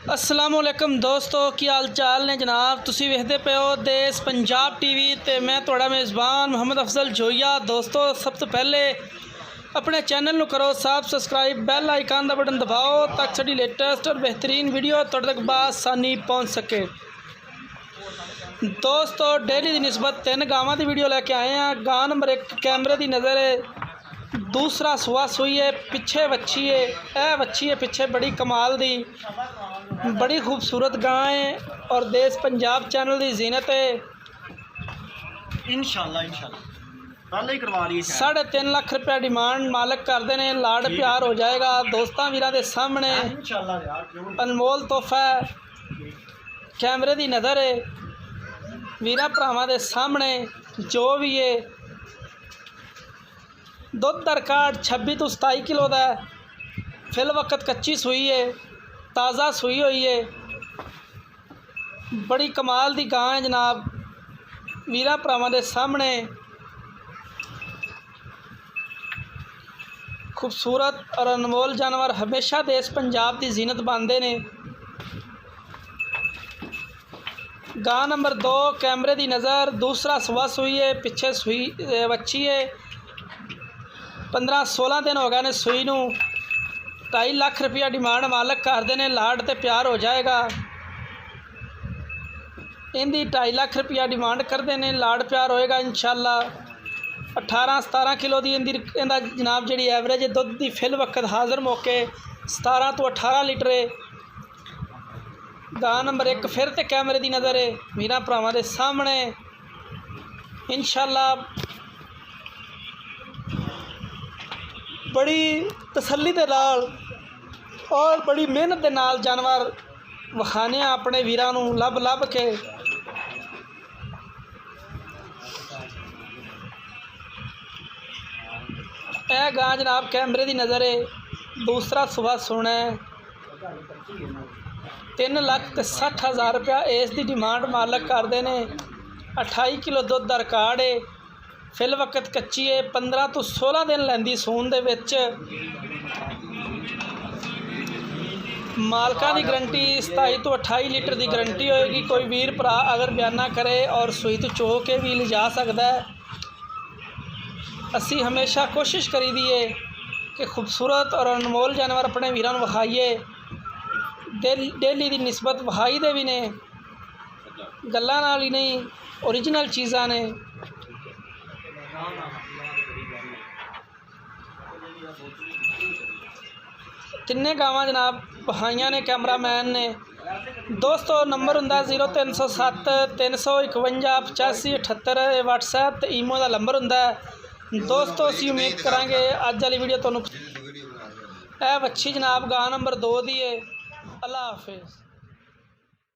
अस्सलाम वालेकुम दोस्तों, की हाल चाल ने जनाब। तुसी वेखदे पे हो देश पंजाब टीवी ते मैं तुहाड़ा मेज़बान मोहम्मद अफजल जोइया। दोस्तों, सब तो पहले अपने चैनल नू करो सब्सक्राइब, बैल आइकन का बटन दबाओ ताकि साडी लेटेस्ट और बेहतरीन वीडियो तुहाडे तक बासानी पहुँच सके। दोस्तों, डेली की निस्बत 3 गावां की वीडियो लैके आए हैं। गां नंबर 1 कैमरे की नज़र है, दूसरा सुआ सुई है, पिछे वच्छी है। यह वच्छी है पिछे बड़ी कमाल दी, बड़ी खूबसूरत गां है और देश पंजाब चैनल की जीनत है। इंशाल्लाह पहले ही करवा रही है। 3.5 लाख रुपया डिमांड मालक करते हैं, लाड़ प्यार हो जाएगा। दोस्तों वीरां दे सामने अनमोल तोहफा है, कैमरे की नज़र है। वीरां भरावां दे सामने जो भी है, दुध का रिकॉर्ड 26 तो 27 किलो का है। फिल वक्त कच्ची सुई है, ताज़ा सुई हुई है, बड़ी कमाल की गां है जनाब। वीरां भरावां दे सामने खूबसूरत और अनमोल जानवर हमेशा देश पंजाब की जीनत बनते हैं। गां नंबर 2 कैमरे की नज़र, दूसरा सुआ सुई है, पिछे सुई वच्छी है। 15-16 दिन हो गए ने सुई नू। 2.5 लाख रुपया डिमांड मालक करते हैं, लाड़ ते प्यार हो जाएगा। इनकी 2.5 लाख रुपया डिमांड करते हैं, लाड़ प्यार होएगा इंशाल्लाह। 18-17 किलो की इनका जनाब जी एवरेज दुध की फिल वक्त हाज़र मौके 17 तो 18 लीटर है। गां नंबर 1 फिर तो कैमरे की नज़र है, वीरां भरावां दे सामने इंशाल्लाह। बड़ी तसल्ली दे नाल और बड़ी मेहनत दे नाल जानवर विखाने अपने वीरां नूं लभ के। यह गां जनाब कैमरे की नज़र है, दूसरा सुबह सुना है। 3,60,000 रुपया इसकी डिमांड मालक करते हैं। 28 किलो दुध का रिकॉर्ड है, फिल वक्त कच्ची है। 15 तो 16 दिन लैंदी सून दे विच। मालकां की गारंटी 27 तो 28 लीटर की गारंटी होएगी। कोई वीर भरा अगर बयाना करे और सुई तो चो के भी लिजा सकता है। असी हमेशा कोशिश करी दी है कि खूबसूरत और अनमोल जानवर अपने वीरां नूं विखाईए। डेली की निस्बत विखाई दे भी ने, गल्लां नाल ही नहीं, ओरिजिनल चीज़ां ने। तिन्ने गावां जनाब बहाइयां ने कैमरामैन ने। दोस्तों नंबर हुंदा 0307 351 85 78 व्हाट्सएप ते ईमो का नंबर हुंदा। दोस्तों असी उम्मीद करांगे अज वाली वीडियो तुहानूं। यह वच्छी जनाब गां नंबर 2 दी है। अल्लाह हाफिज़।